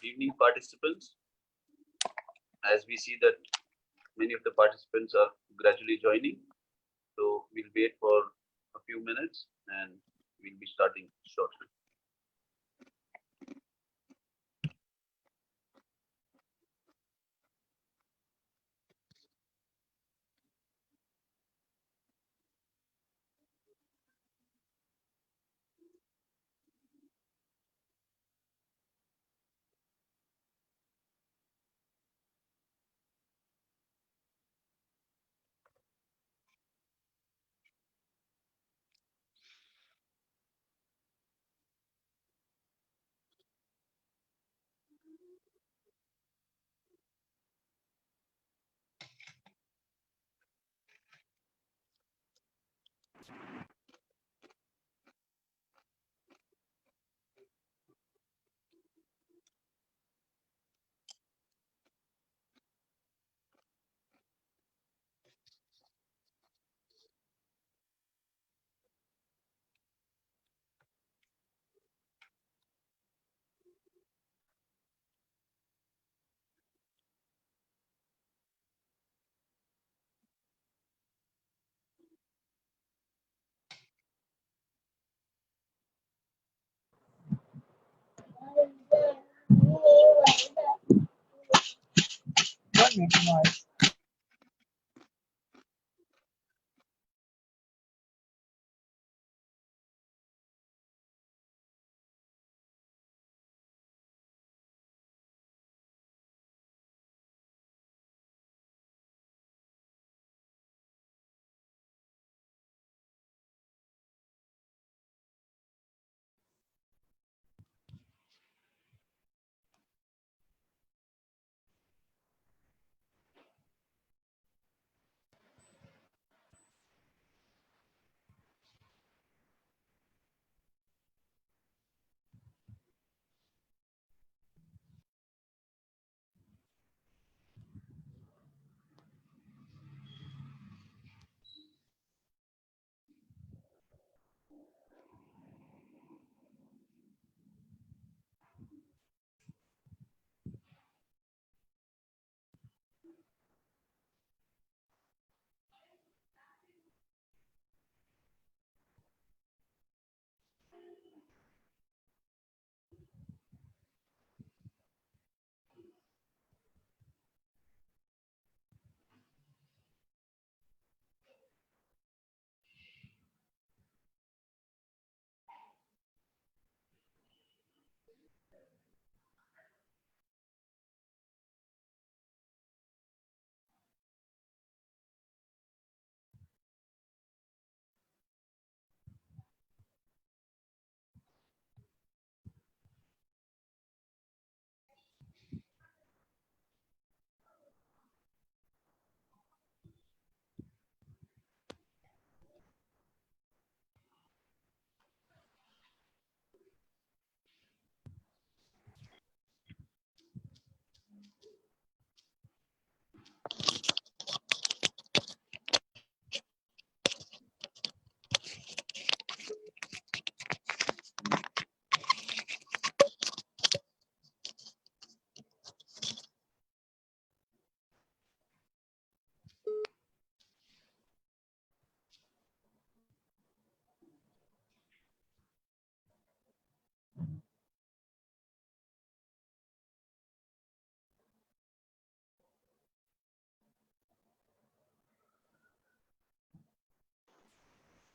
evening participants. As we see that many of the participants are gradually joining, so we'll wait for a few minutes and we'll be starting shortly. Don't make noise.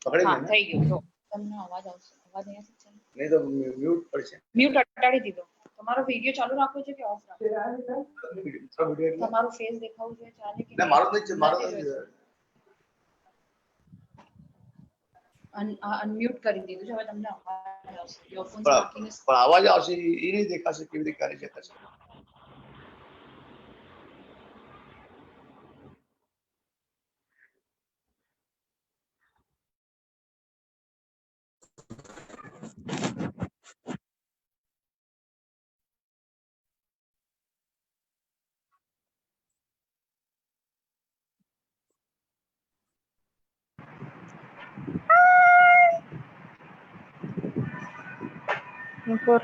હા થઈ ગયું જો તમને અવાજ આવશે અવાજ અહીંયા છે નહીં તો મ્યુટ પર છે મ્યુટ અટાડી દીધો તમારો વિડિયો ચાલુ રાખવો છે કે ઓફ રાખવો તમારું ફેસ દેખાવું જોઈએ ચાલે કે ના મારો જ મારો અનમ્યુટ કરી દીધું છે હવે તમને અવાજ આવશે ઇયરફોન્સ પણ નાખીને અવાજ આવશે એ નહીં દેખાશે કેવી રીતે કરી શકાશે Mejor.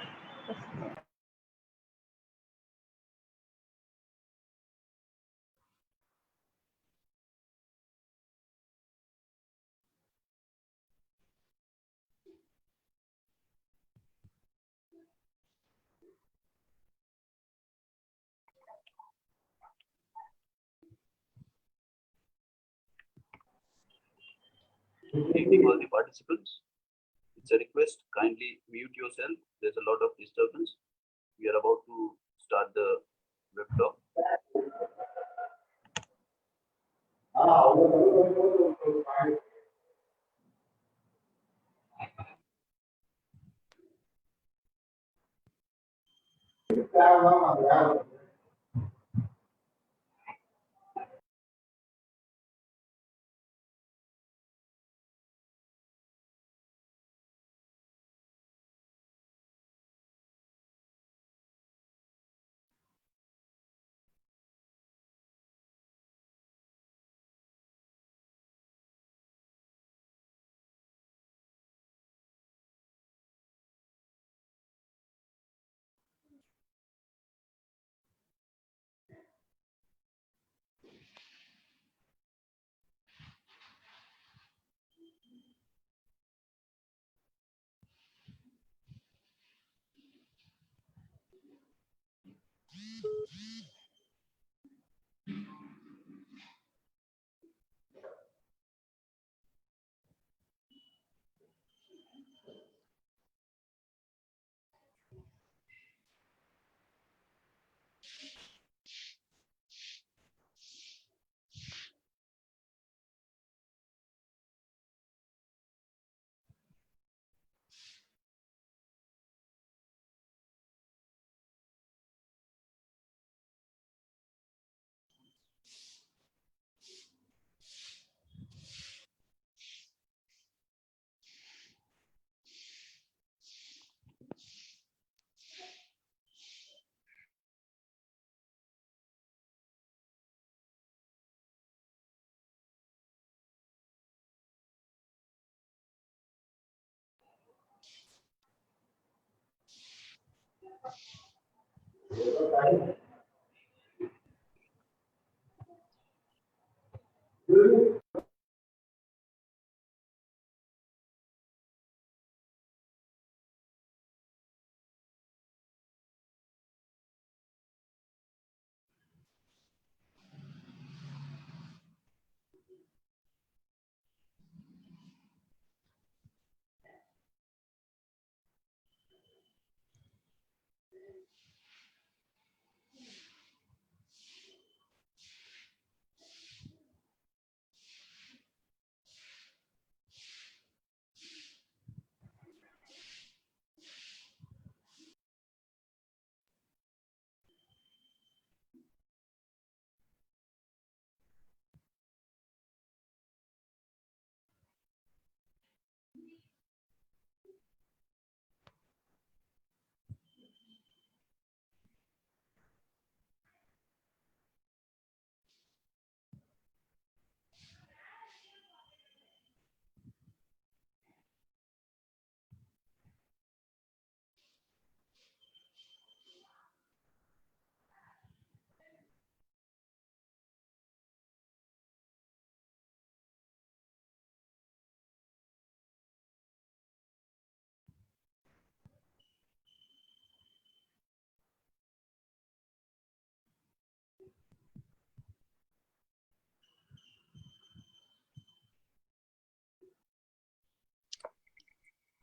Good evening, all the participants. It's a request, kindly mute yourself. There's a lot of disturbance. We are about to start the web talk.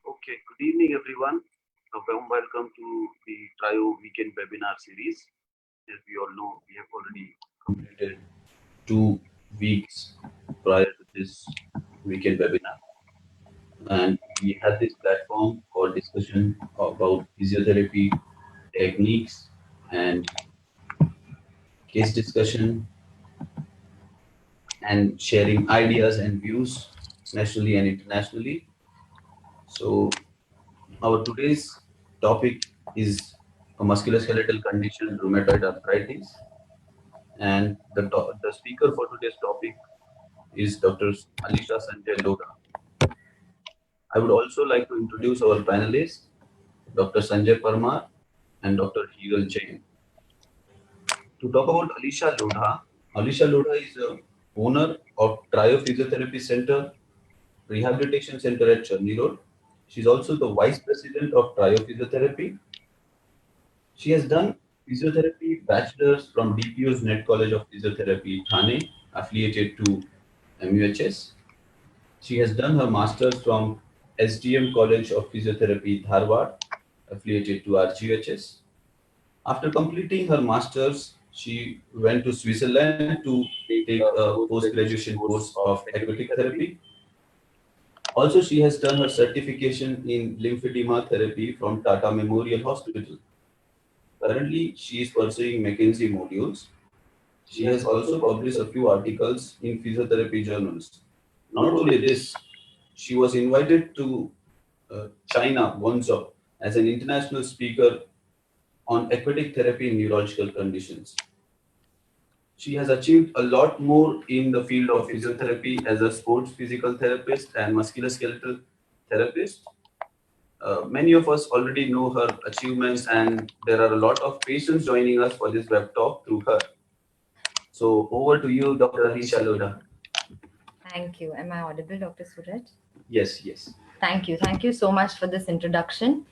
Okay, good evening, everyone. A warm welcome to the Trio Weekend webinar series. As we all know, we have already completed 2 weeks prior to this weekend webinar. And we had this platform for discussion about physiotherapy techniques and case discussion and sharing ideas and views nationally and internationally. So our today's topic is a musculoskeletal condition, rheumatoid arthritis, and the speaker for today's topic is Dr. Alisha Sanjay Lodha. I would also like to introduce our panelists, Dr. Sanjay Parmar and Dr. Hiral Jain. To talk about Alisha Lodha is the owner of Trio Physiotherapy Center, Rehabilitation Center at Charni Road. She's also the Vice President of Trio Physiotherapy. She has done physiotherapy bachelor's from DPU's Net College of Physiotherapy, Thane, affiliated to MUHS. She has done her master's from SDM College of Physiotherapy, Dharwad, affiliated to RGHS. After completing her master's, she went to Switzerland to take a post-graduation course of aquatic therapy. Also, she has done her certification in lymphedema therapy from Tata Memorial Hospital. Currently, she is pursuing McKinsey modules. She has also published a few articles in physiotherapy journals. Not only this, she was invited to China, Guangzhou, as an international speaker on aquatic therapy in neurological conditions. She has achieved a lot more in the field of physiotherapy as a sports physical therapist and musculoskeletal therapist. Many of us already know her achievements, and there are a lot of patients joining us for this web talk through her. So over to you, Dr. Anisha Lodha. Thank you. Am I audible, Dr. Suraj? Yes, yes. Thank you. Thank you so much for this introduction.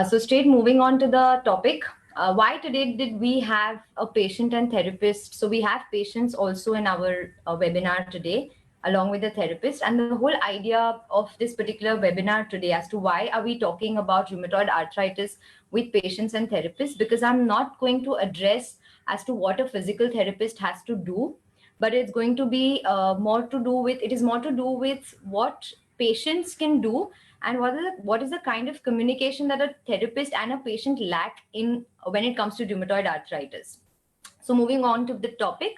So straight moving on to the topic. Why today did we have a patient and therapist? So we have patients also in our webinar today, along with the therapist. And the whole idea of this particular webinar today as to why are we talking about rheumatoid arthritis with patients and therapists, because I'm not going to address as to what a physical therapist has to do, but it's going to be more to do with what patients can do and what is the kind of communication that a therapist and a patient lack in when it comes to rheumatoid arthritis. So moving on to the topic.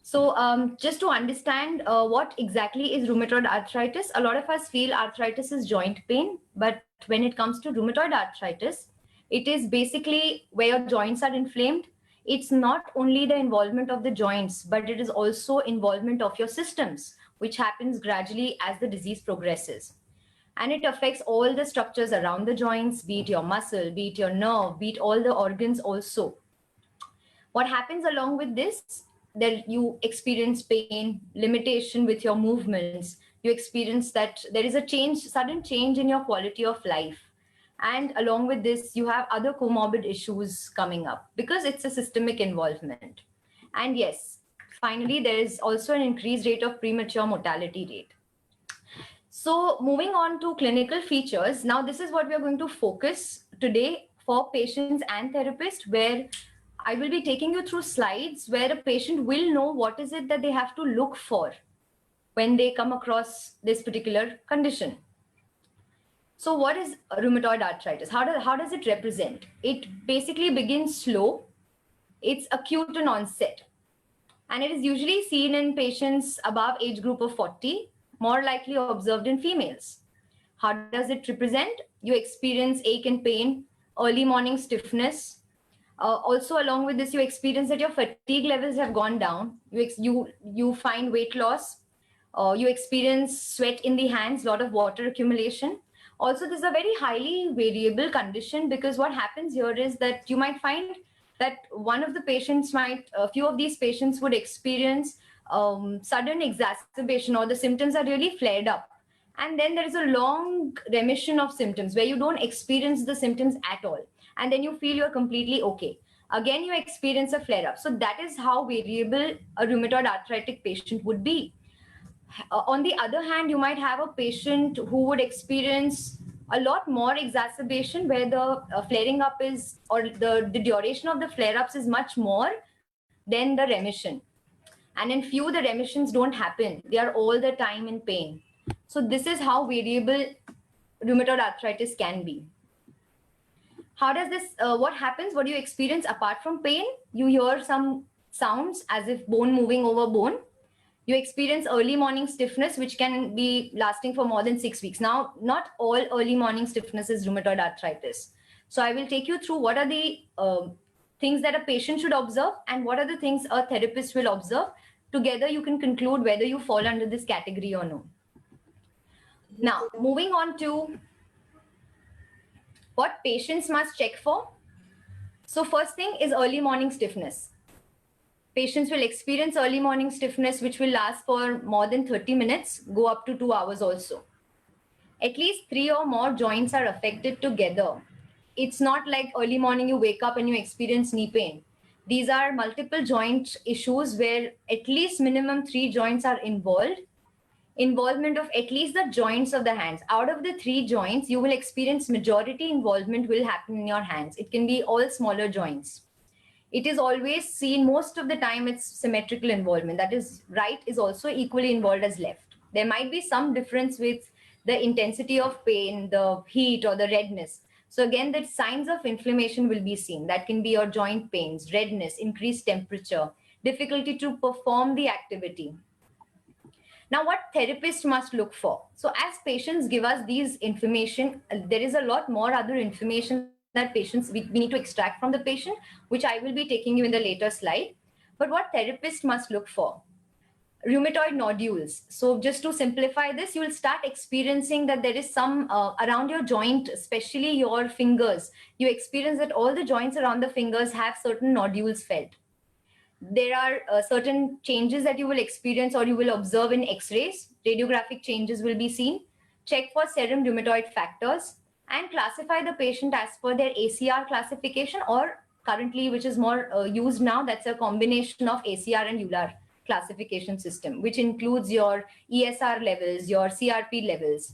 So just to understand what exactly is rheumatoid arthritis, a lot of us feel arthritis is joint pain, but when it comes to rheumatoid arthritis, it is basically where your joints are inflamed. It's not only the involvement of the joints, but it is also involvement of your systems, which happens gradually as the disease progresses. And it affects all the structures around the joints, be it your muscle, be it your nerve, be it all the organs also. What happens along with this, that you experience pain, limitation with your movements, you experience that there is a change, sudden change in your quality of life. And along with this, you have other comorbid issues coming up because it's a systemic involvement. And yes, finally, there is also an increased rate of premature mortality rate. So moving on to clinical features, now this is what we are going to focus today for patients and therapists, where I will be taking you through slides where a patient will know what is it that they have to look for when they come across this particular condition. So what is rheumatoid arthritis? How does it represent? It basically begins slow. It's acute in onset. And it is usually seen in patients above age group of 40, more likely observed in females. How does it represent? You experience ache and pain, early morning stiffness. Also, along with this, you experience that your fatigue levels have gone down. You find weight loss. You experience sweat in the hands, lot of water accumulation. Also, this is a very highly variable condition because what happens here is that you might find that a few of these patients would experience sudden exacerbation, or the symptoms are really flared up. And then there is a long remission of symptoms where you don't experience the symptoms at all. And then you feel you're completely okay. Again, you experience a flare up. So that is how variable a rheumatoid arthritic patient would be. On the other hand, you might have a patient who would experience a lot more exacerbation where the flaring up is, or the duration of the flare ups is much more than the remission. And in few, the remissions don't happen. They are all the time in pain. So this is how variable rheumatoid arthritis can be. How does this, what happens? What do you experience apart from pain? You hear some sounds as if bone moving over bone. You experience early morning stiffness, which can be lasting for more than 6 weeks. Now, not all early morning stiffness is rheumatoid arthritis. So I will take you through what are the things that a patient should observe and what are the things a therapist will observe. Together, you can conclude whether you fall under this category or no. Now, moving on to what patients must check for. So first thing is early morning stiffness. Patients will experience early morning stiffness, which will last for more than 30 minutes, go up to 2 hours also. At least 3 or more joints are affected together. It's not like early morning you wake up and you experience knee pain. These are multiple joint issues where at least minimum 3 joints are involved. involvement of at least the joints of the hands. Out of the 3 joints, you will experience majority involvement will happen in your hands. It can be all smaller joints. It is always seen, most of the time it's symmetrical involvement. That is, right is also equally involved as left. There might be some difference with the intensity of pain, the heat or the redness. So again, the signs of inflammation will be seen. That can be your joint pains, redness, increased temperature, difficulty to perform the activity. Now, what therapists must look for? So as patients give us these information, there is a lot more other information that patients we need to extract from the patient, which I will be taking you in the later slide. But what therapists must look for? Rheumatoid nodules. So just to simplify this, you will start experiencing that there is some around your joint, especially your fingers. You experience that all the joints around the fingers have certain nodules felt. There are certain changes that you will experience or you will observe in x-rays. Radiographic changes will be seen. Check for serum rheumatoid factors and classify the patient as per their ACR classification, or currently, which is more used now, that's a combination of ACR and EULAR classification system, which includes your ESR levels, your CRP levels.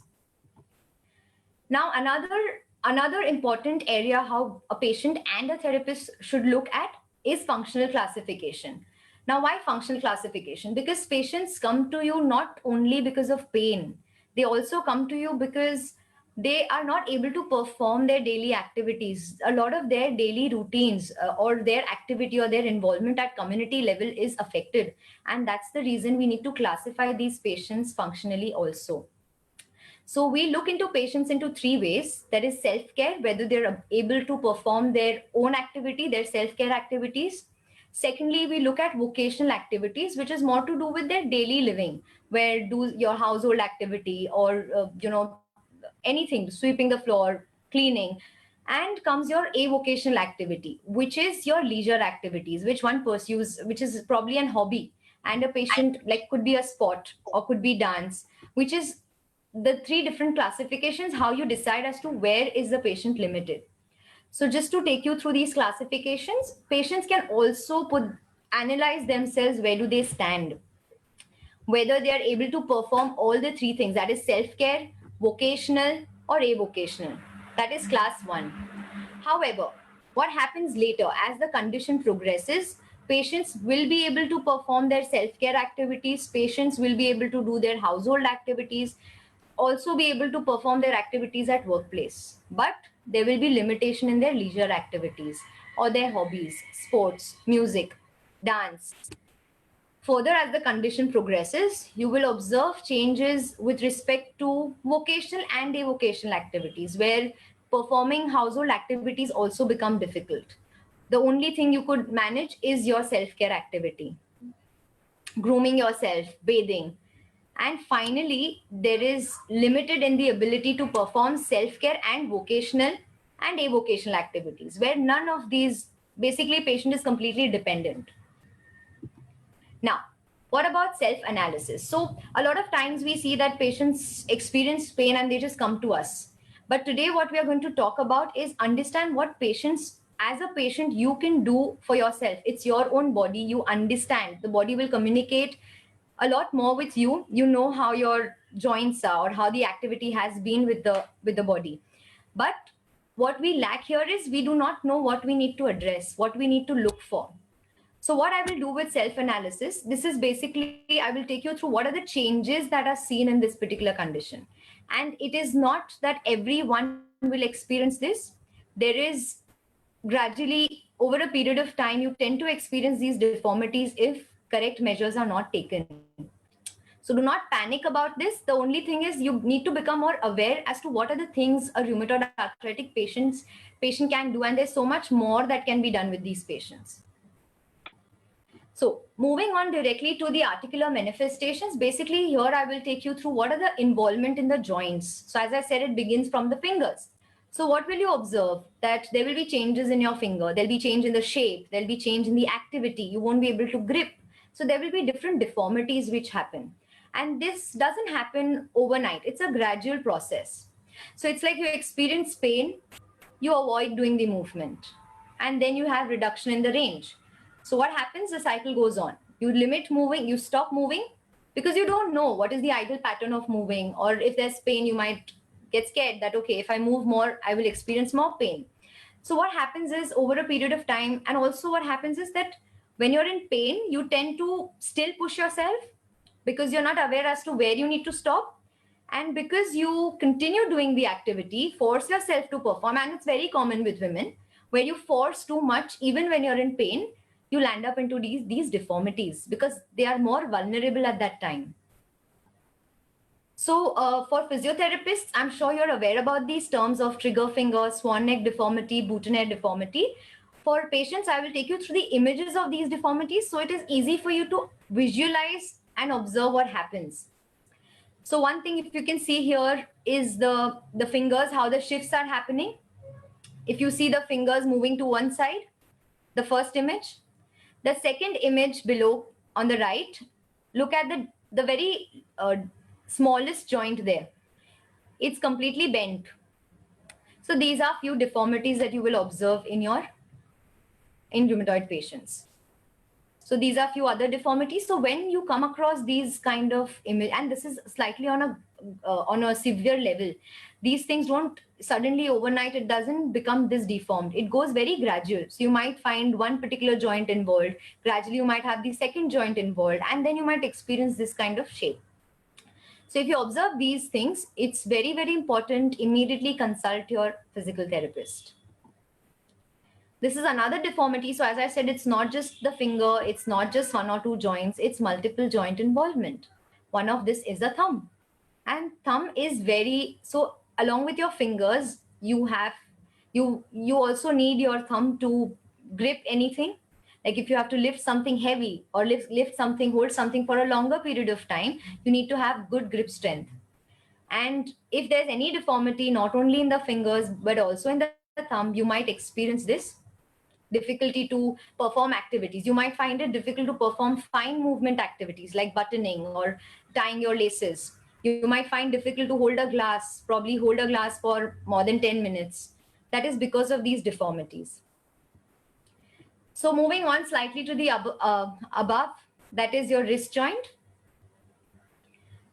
Now, another important area how a patient and a therapist should look at is functional classification. Now, why functional classification? Because patients come to you not only because of pain, they also come to you because they are not able to perform their daily activities. A lot of their daily routines or their activity or their involvement at community level is affected. And that's the reason we need to classify these patients functionally also. So we look into patients into 3 ways. That is self-care, whether they're able to perform their own activity, their self-care activities. Secondly, we look at vocational activities, which is more to do with their daily living, where do your household activity or, anything, sweeping the floor, cleaning. And comes your avocational activity, which is your leisure activities, which one pursues, which is probably an hobby. And a patient like could be a sport or could be dance, which is the 3 different classifications, how you decide as to where is the patient limited. So just to take you through these classifications, patients can also analyze themselves, where do they stand, whether they are able to perform all the 3 things, that is self-care, vocational or avocational. That is class 1. However, what happens later as the condition progresses, patients will be able to perform their self-care activities, patients will be able to do their household activities, also be able to perform their activities at workplace. But there will be limitation in their leisure activities or their hobbies, sports, music, dance. Further, as the condition progresses, you will observe changes with respect to vocational and avocational activities, where performing household activities also become difficult. The only thing you could manage is your self-care activity, grooming yourself, bathing. And finally, there is limited in the ability to perform self-care and vocational and avocational activities, where none of these, basically patient is completely dependent. Now, what about self-analysis? So a lot of times we see that patients experience pain and they just come to us. But today what we are going to talk about is understand what patients, as a patient, you can do for yourself. It's your own body. You understand. The body will communicate a lot more with you. You know how your joints are or how the activity has been with the body. But what we lack here is we do not know what we need to address, what we need to look for. So what I will do with self-analysis, this is basically, I will take you through what are the changes that are seen in this particular condition. And it is not that everyone will experience this. There is gradually, over a period of time, you tend to experience these deformities if correct measures are not taken. So do not panic about this. The only thing is you need to become more aware as to what are the things a rheumatoid arthritic patient can do. And there's so much more that can be done with these patients. So moving on directly to the articular manifestations, basically here I will take you through what are the involvement in the joints. So as I said, it begins from the fingers. So what will you observe? That there will be changes in your finger. There'll be change in the shape. There'll be change in the activity. You won't be able to grip. So there will be different deformities which happen. And this doesn't happen overnight. It's a gradual process. So it's like you experience pain, you avoid doing the movement, and then you have reduction in the range. So what happens? The cycle goes on. You limit moving, you stop moving, because you don't know what is the ideal pattern of moving, or if there's pain, you might get scared that, okay, if I move more, I will experience more pain. So what happens is over a period of time, and also what happens is that when you're in pain, you tend to still push yourself because you're not aware as to where you need to stop. And because you continue doing the activity, force yourself to perform, and it's very common with women, where you force too much, even when you're in pain, you land up into these deformities because they are more vulnerable at that time. So for physiotherapists, I'm sure you're aware about these terms of trigger finger, swan neck deformity, boutonniere deformity. For patients, I will take you through the images of these deformities so it is easy for you to visualize and observe what happens. So one thing, if you can see here, is the fingers, how the shifts are happening. If you see the fingers moving to one side, the first image. The second image below on the right, look at the very smallest joint there. It's completely bent. So these are few deformities that you will observe in rheumatoid patients. So these are few other deformities. So when you come across these kind of image, and this is slightly on a severe level, these things don't suddenly overnight, it doesn't become this deformed. It goes very gradual. So you might find one particular joint involved, gradually you might have the second joint involved, and then you might experience this kind of shape. So if you observe these things, it's very, very important, immediately consult your physical therapist. This is another deformity. So as I said, it's not just the finger, it's not just one or two joints, it's multiple joint involvement. One of this is the thumb. And thumb is so along with your fingers, you also need your thumb to grip anything. Like if you have to lift something heavy or lift something, hold something for a longer period of time, you need to have good grip strength. And if there's any deformity, not only in the fingers, but also in the thumb, you might experience this difficulty to perform activities. You might find it difficult to perform fine movement activities like buttoning or tying your laces. You might find difficult to probably hold a glass for more than 10 minutes. That is because of these deformities. So moving on slightly to the above, that is your wrist joint.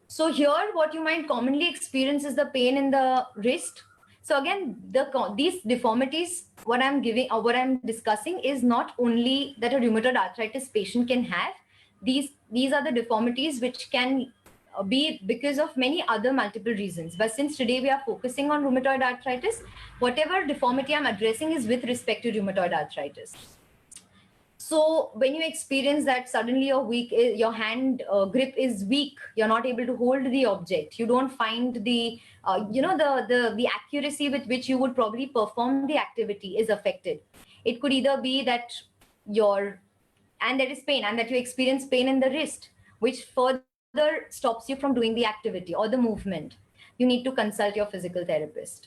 So here what you might commonly experience is the pain in the wrist. So again, these deformities, what I'm discussing is not only that a rheumatoid arthritis patient can have. These are the deformities which can be because of many other multiple reasons. But since today we are focusing on rheumatoid arthritis, whatever deformity I'm addressing is with respect to rheumatoid arthritis. So when you experience that suddenly your hand grip is weak, you're not able to hold the object, you don't find the accuracy with which you would probably perform the activity is affected. It could either be that there is pain and that you experience pain in the wrist, which further stops you from doing the activity or the movement. You need to consult your physical therapist.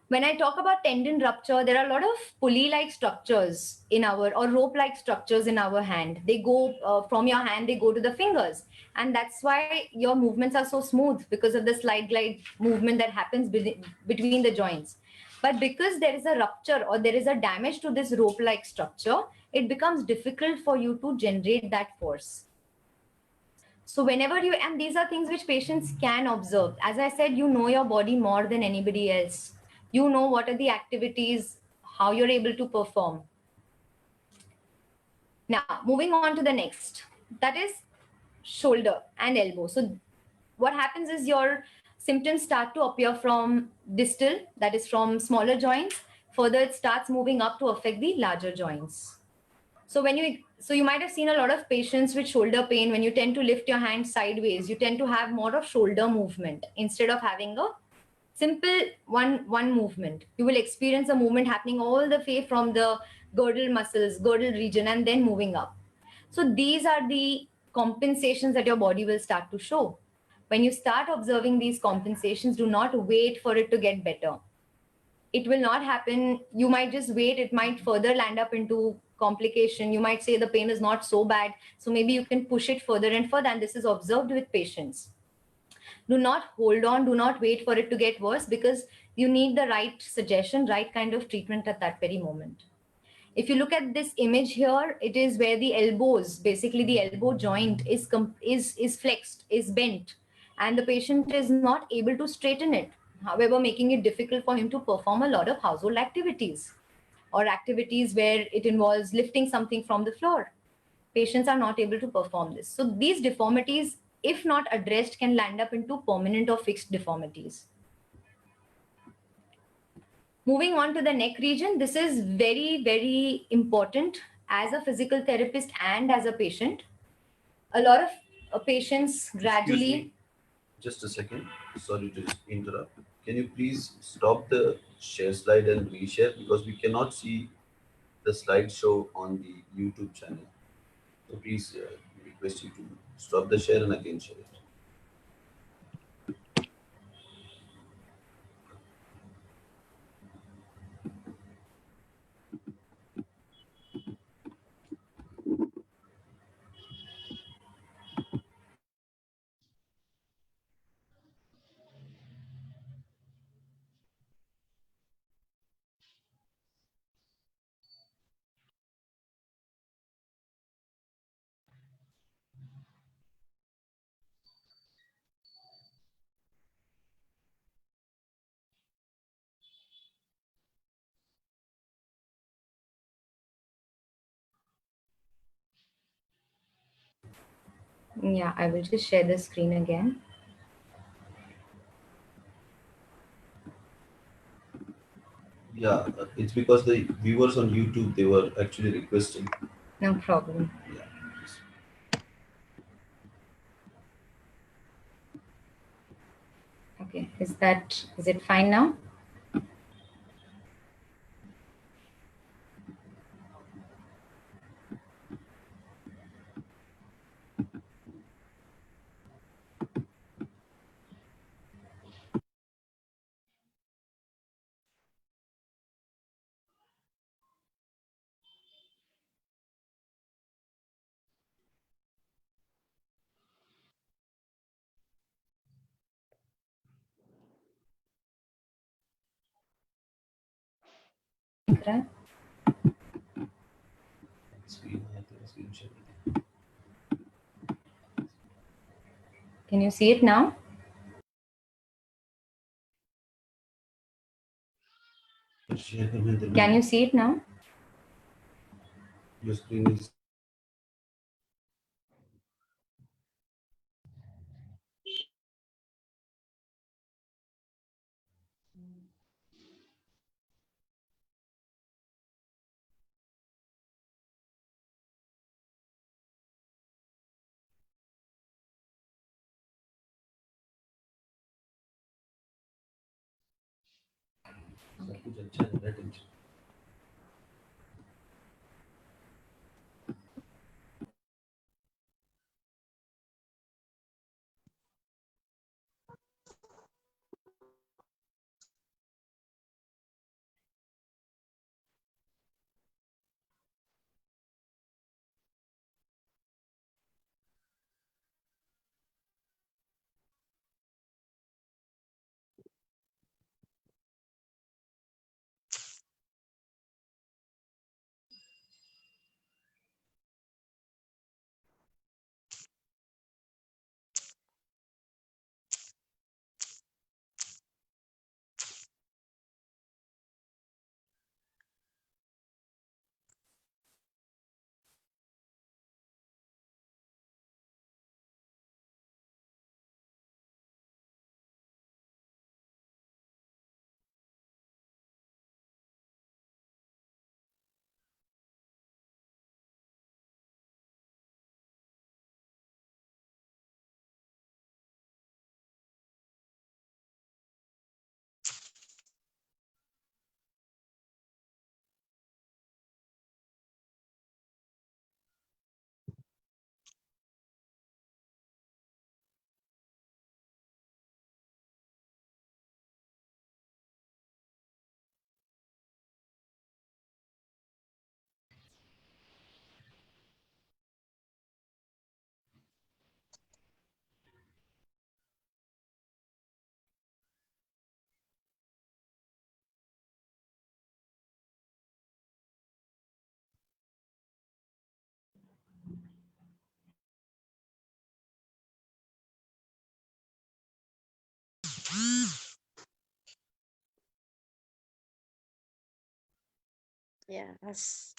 When I talk about tendon rupture, there are a lot of pulley-like structures or rope-like structures in our hand. They go from your hand, they go to the fingers. And that's why your movements are so smooth, because of the slide glide movement that happens between the joints. But because there is a rupture or there is a damage to this rope-like structure, it becomes difficult for you to generate that force. So and these are things which patients can observe. As I said, you know your body more than anybody else. You know what are the activities, how you're able to perform. Now, moving on to the next, that is shoulder and elbow. So what happens is your symptoms start to appear from distal, that is from smaller joints. Further, it starts moving up to affect the larger joints. So you might have seen a lot of patients with shoulder pain. When you tend to lift your hand sideways, you tend to have more of shoulder movement instead of having a simple one movement. You will experience a movement happening all the way from the girdle region, and then moving up. So these are the compensations that your body will start to show. When you start observing these compensations, do not wait for it to get better. It will not happen. You might just wait. It might further land up into complication. You might say the pain is not so bad, so maybe you can push it further and further, and this is observed with patients. Do not hold on, do not wait for it to get worse, because you need the right suggestion, right kind of treatment at that very moment. If you look at this image here, it is where the elbows, basically the elbow joint is flexed, is bent, and the patient is not able to straighten it. However, making it difficult for him to perform a lot of household activities or activities where it involves lifting something from the floor. Patients are not able to perform this. So these deformities, if not addressed, can land up into permanent or fixed deformities. Moving on to the neck region, this is very, very important as a physical therapist and as a patient. A lot of patients gradually. Excuse me, just a second. Sorry to interrupt. Can you please stop the share slide and reshare because we cannot see the slideshow on the YouTube channel. So please request you to stop the share and again share it. Yeah, I will just share the screen again. Yeah, it's because the viewers on YouTube, they were actually requesting. No problem. Yeah. Okay, is it fine now? Okay. Screen share. Can you see it now? Share करने देना. Can you see it now? Your screen is. सब कुछ अच्छा है, tension. Yes.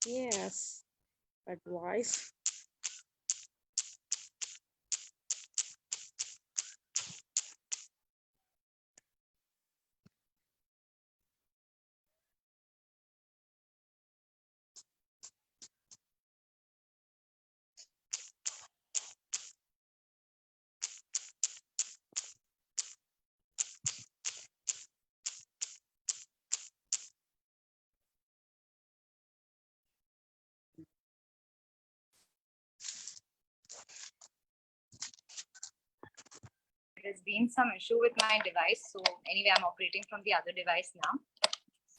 Yes. Advice. There's been some issue with my device. So anyway, I'm operating from the other device now.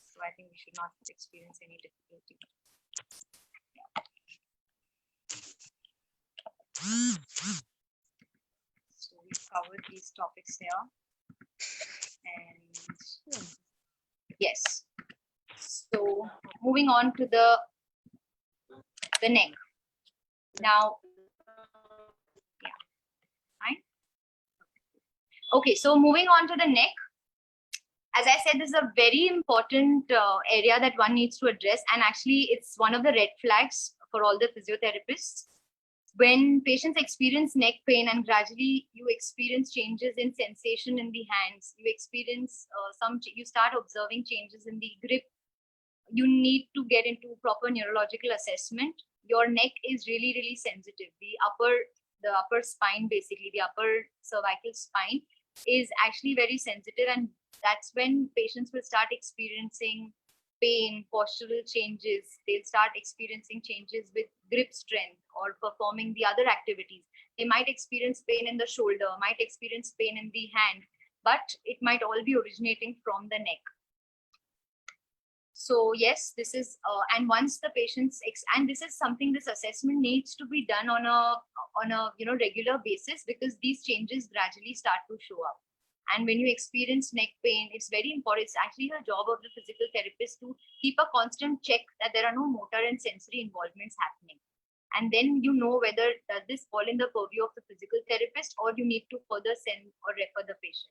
So I think we should not experience any difficulty. So we've covered these topics here. And yes. So moving on to the neck. Now, yeah, fine. Okay, so moving on to the neck. As I said, this is a very important area that one needs to address, and actually it's one of the red flags for all the physiotherapists. When patients experience neck pain and gradually you experience changes in sensation in the hands, you experience you start observing changes in the grip, you need to get into proper neurological assessment. Your neck is really, really sensitive. The upper spine, basically the upper cervical spine, is actually very sensitive, and that's when patients will start experiencing pain, postural changes. They'll start experiencing changes with grip strength or performing the other activities. They might experience pain in the shoulder, might experience pain in the hand, but it might all be originating from the neck. So yes, this is and once the patients and this is something, this assessment needs to be done on a regular basis, because these changes gradually start to show up. And when you experience neck pain, it's very important. It's actually the job of the physical therapist to keep a constant check that there are no motor and sensory involvements happening. And then you know whether does this fall in the purview of the physical therapist, or you need to further send or refer the patient.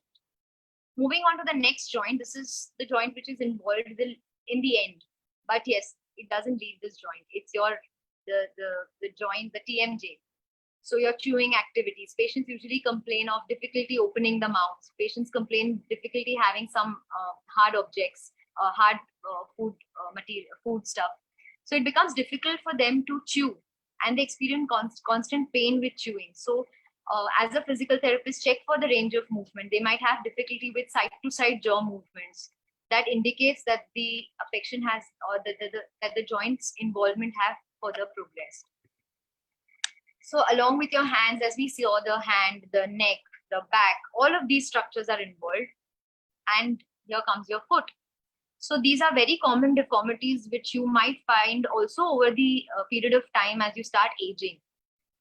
Moving on to the next joint, this is the joint which is involved in the end. But yes, it doesn't leave this joint. It's the joint, the TMJ. So your chewing activities. Patients usually complain of difficulty opening the mouth. Patients complain difficulty having some hard objects, hard food material, food stuff. So it becomes difficult for them to chew, and they experience constant pain with chewing. So as a physical therapist, check for the range of movement. They might have difficulty with side-to-side jaw movements. That indicates that the affection has, or that the joints involvement have further progressed. So along with your hands, as we saw, the hand, the neck, the back, all of these structures are involved. And here comes your foot. So these are very common deformities which you might find also over the period of time as you start aging.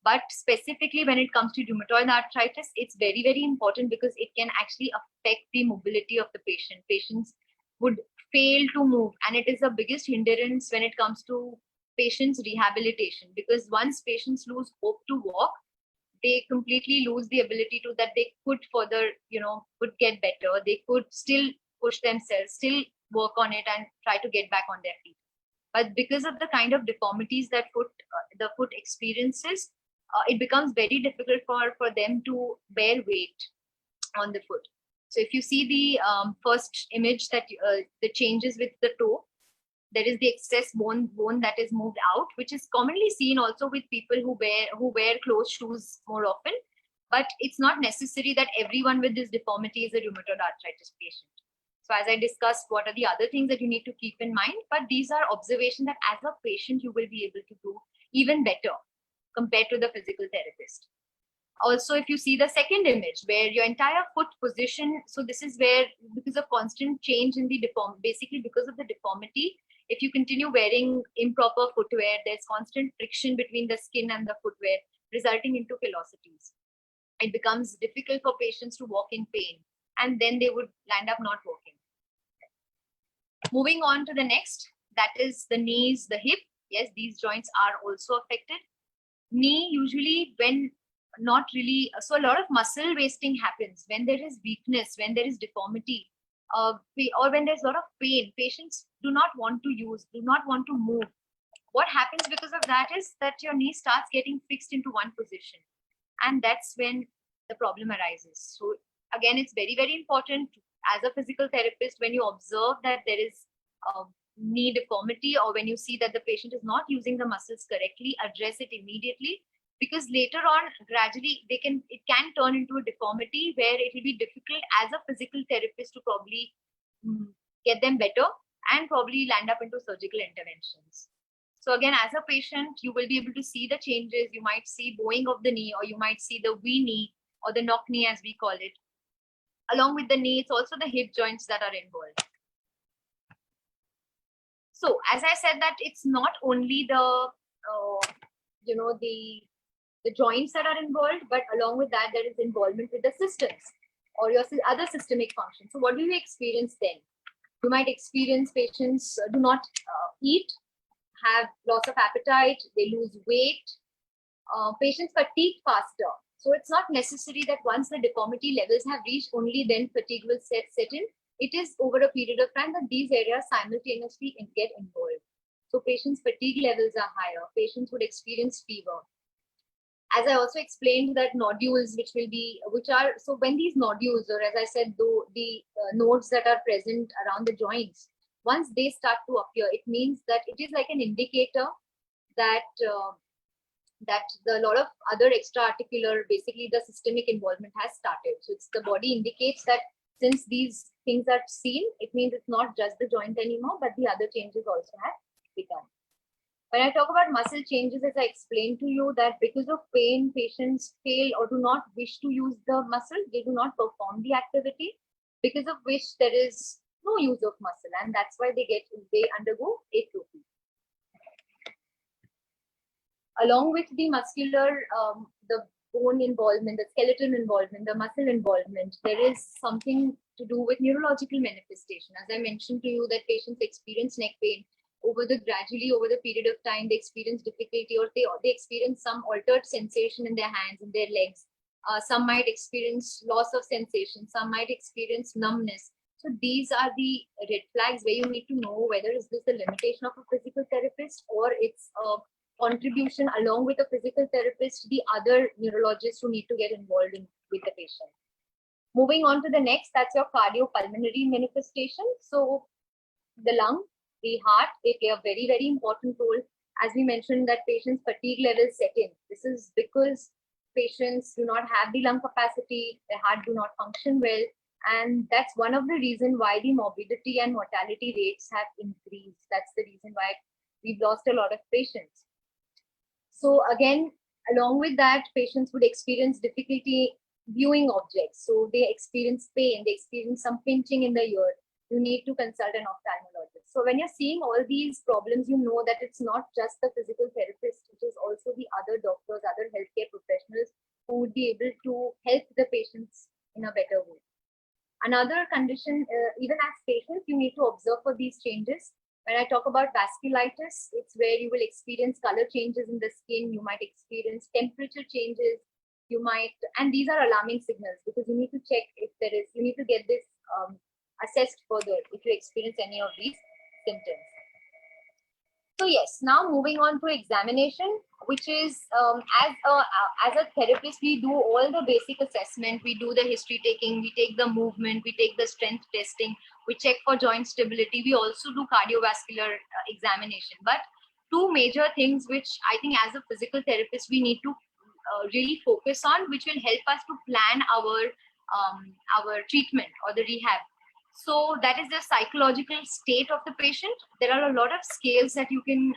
But specifically when it comes to rheumatoid arthritis, it's very, very important, because it can actually affect the mobility of the patient. Patients would fail to move, and it is the biggest hindrance when it comes to patients' rehabilitation, because once patients lose hope to walk, they completely lose the ability to that they could further, could get better. They could still push themselves, still work on it and try to get back on their feet. But because of the kind of deformities that the foot experiences, it becomes very difficult for them to bear weight on the foot. So if you see the first image, that the changes with the toe, there is the excess bone that is moved out, which is commonly seen also with people who wear closed shoes more often. But it's not necessary that everyone with this deformity is a rheumatoid arthritis patient. So as I discussed, what are the other things that you need to keep in mind? But these are observations that as a patient, you will be able to do even better compared to the physical therapist. Also, if you see the second image where your entire foot position, so this is where, because of constant change in the basically because of the deformity, if you continue wearing improper footwear, there's constant friction between the skin and the footwear, resulting into callosities. It becomes difficult for patients to walk in pain, and then they would land up not walking. Moving on to the next, that is the knees, the hip. Yes, these joints are also affected. Knee, usually when not really, so a lot of muscle wasting happens when there is weakness, when there is deformity, or when there's a lot of pain. Patients do not want to use, do not want to move. What happens because of that is that your knee starts getting fixed into one position, and that's when the problem arises. So again, it's very, very important as a physical therapist, when you observe that there is knee deformity, or when you see that the patient is not using the muscles correctly, address it immediately, because later on gradually it can turn into a deformity where it will be difficult as a physical therapist to probably get them better and probably land up into surgical interventions. So again, as a patient, you will be able to see the changes. You might see bowing of the knee, or you might see the V knee or the knock knee as we call it. Along with the knee, it's also the hip joints that are involved. So as I said, that it's not only the the joints that are involved, but along with that, there is involvement with the systems or your other systemic functions. So what do you experience then? You might experience patients do not eat, have loss of appetite, they lose weight, patients fatigue faster. So it's not necessary that once the deformity levels have reached, only then fatigue will set in. It is over a period of time that these areas simultaneously get involved. So patients' fatigue levels are higher. Patients would experience fever. As I also explained, that nodules, so when these nodules, or as I said, though the nodes that are present around the joints, once they start to appear, it means that it is like an indicator that a lot of other extra-articular, basically the systemic involvement has started. So the body indicates that since these things are seen, it means it's not just the joint anymore, but the other changes also have begun. When I talk about muscle changes, as I explained to you, that because of pain, patients fail or do not wish to use the muscle, they do not perform the activity, because of which there is no use of muscle, and that's why they undergo atrophy. Along with the muscular, the bone involvement, the skeletal involvement, the muscle involvement, there is something to do with neurological manifestation. As I mentioned to you, that patients experience neck pain. Gradually over the period of time, they experience difficulty, or they experience some altered sensation in their hands and their legs. Some might experience loss of sensation. Some might experience numbness. So these are the red flags where you need to know whether is this a limitation of a physical therapist, or it's a contribution along with a physical therapist, the other neurologists who need to get involved with the patient. Moving on to the next, that's your cardiopulmonary manifestation. So the lung, the heart, they play a very, very important role. As we mentioned, that patients' fatigue levels set in. This is because patients do not have the lung capacity, their heart do not function well, and that's one of the reasons why the morbidity and mortality rates have increased. That's the reason why we've lost a lot of patients. So again, along with that, patients would experience difficulty viewing objects. So they experience pain, they experience some pinching in the ear. You need to consult an ophthalmologist. So when you're seeing all these problems, you know that it's not just the physical therapist, it is also the other doctors, other healthcare professionals who would be able to help the patients in a better way. Another condition, even as patients, you need to observe for these changes. When I talk about vasculitis, it's where you will experience color changes in the skin. You might experience temperature changes. And these are alarming signals, because you need to check if you need to get this assessed further if you experience any of these symptoms. So yes, now moving on to examination, which is as a therapist, we do all the basic assessment. We do the history taking, we take the movement, we take the strength testing, we check for joint stability. We also do cardiovascular examination. But two major things which I think as a physical therapist we need to really focus on, which will help us to plan our treatment or the rehab. So that is the psychological state of the patient. There are a lot of scales that you can,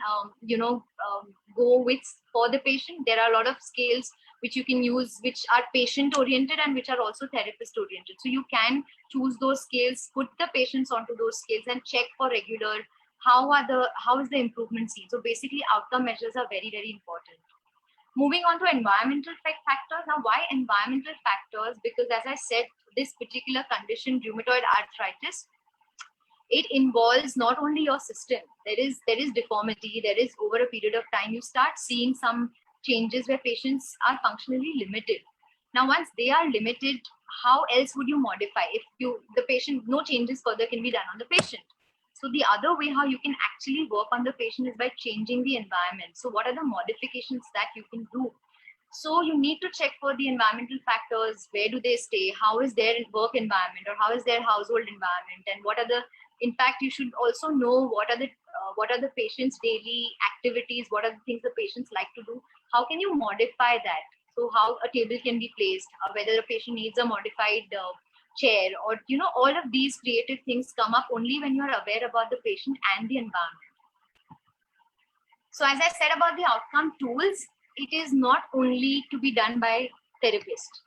go with for the patient. There are a lot of scales which you can use, which are patient oriented and which are also therapist oriented. So you can choose those scales, put the patients onto those scales and check for regular, how is the improvement seen. So basically outcome measures are very, very important. Moving on to environmental factors. Now, why environmental factors? Because as I said, this particular condition, rheumatoid arthritis, it involves not only your system. There is deformity. There is, over a period of time, you start seeing some changes where patients are functionally limited. Now, once they are limited, how else would you modify? If the patient, no changes further can be done on the patient. So the other way how you can actually work on the patient is by changing the environment. So what are the modifications that you can do? So you need to check for the environmental factors. Where do they stay? How is their work environment, or how is their household environment? And what are the, in fact, you should also know what are the patient's daily activities, what are the things the patients like to do. How can you modify that? So how a table can be placed, whether the patient needs a modified chair, or all of these creative things come up only when you are aware about the patient and the environment. So as I said about the outcome tools, it is not only to be done by therapist.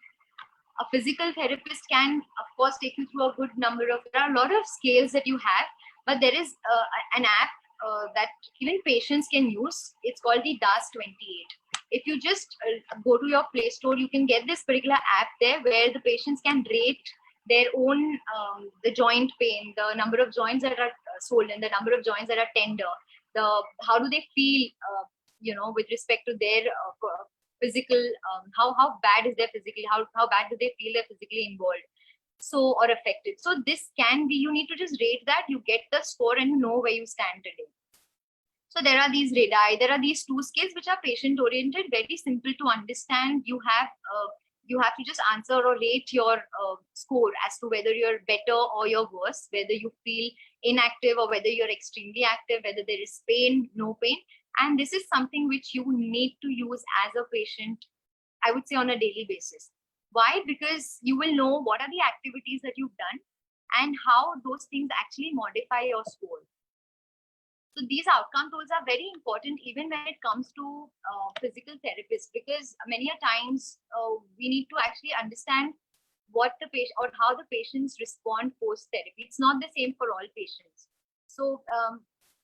A physical therapist can, of course, take you through a good number of, there are a lot of scales that you have, but there is an app that even patients can use. It's called the DAS 28. If you just go to your Play Store, you can get this particular app there where the patients can rate their own, the joint pain, the number of joints that are swollen, the number of joints that are tender, how do they feel, with respect to their physical, how bad is their physically, how bad do they feel they're physically involved, so, or affected. So this can be, you need to just rate that, you get the score and you know where you stand today. So there are these radii, there are these 2 scales which are patient oriented, very simple to understand. You have to just answer or rate your score as to whether you're better or you're worse, whether you feel inactive or whether you're extremely active, whether there is pain, no pain. And this is something which you need to use as a patient, I would say, on a daily basis. Why? Because you will know what are the activities that you've done and how those things actually modify your score. So these outcome tools are very important even when it comes to physical therapists, because many a times we need to actually understand what the patient or how the patients respond post therapy. It's not the same for all patients. So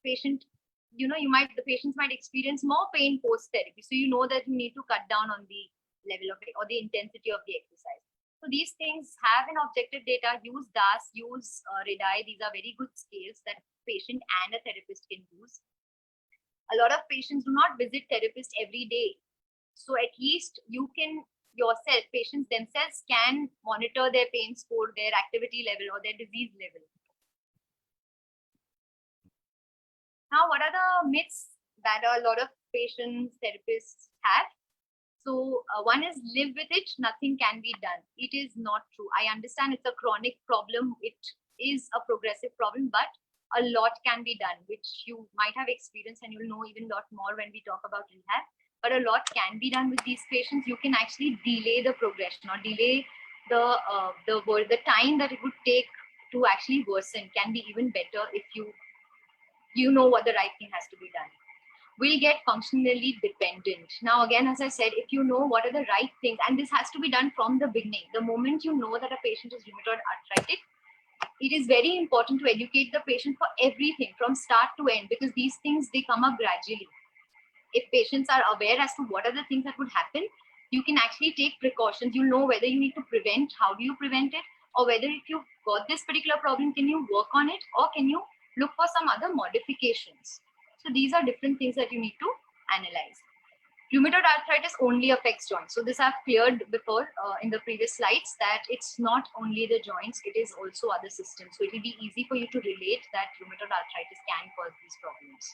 the patients might experience more pain post therapy. So you know that you need to cut down on the level of it or the intensity of the exercise. So these things have an objective data. Use DAS, use radii. These are very good scales that patient and a therapist can use. A lot of patients do not visit therapists every day. So at least you can yourself, patients themselves can monitor their pain score, their activity level or their disease level. Now, what are the myths that a lot of patients, therapists have? So one is live with it, nothing can be done. It is not true. I understand it's a chronic problem. It is a progressive problem, but a lot can be done, which you might have experienced and you'll know even a lot more when we talk about rehab. But a lot can be done with these patients. You can actually delay the progression or delay the time that it would take to actually worsen can be even better if you know what the right thing has to be done. Will get functionally dependent. Now, again, as I said, if you know what are the right things, and this has to be done from the beginning, the moment you know that a patient is rheumatoid arthritic, it is very important to educate the patient for everything from start to end, because these things, they come up gradually. If patients are aware as to what are the things that would happen, you can actually take precautions. You'll know whether you need to prevent, how do you prevent it, or whether if you've got this particular problem, can you work on it, or can you look for some other modifications. So these are different things that you need to analyze. Rheumatoid arthritis only affects joints. So this I've cleared before in the previous slides, that it's not only the joints, it is also other systems. So it will be easy for you to relate that rheumatoid arthritis can cause these problems.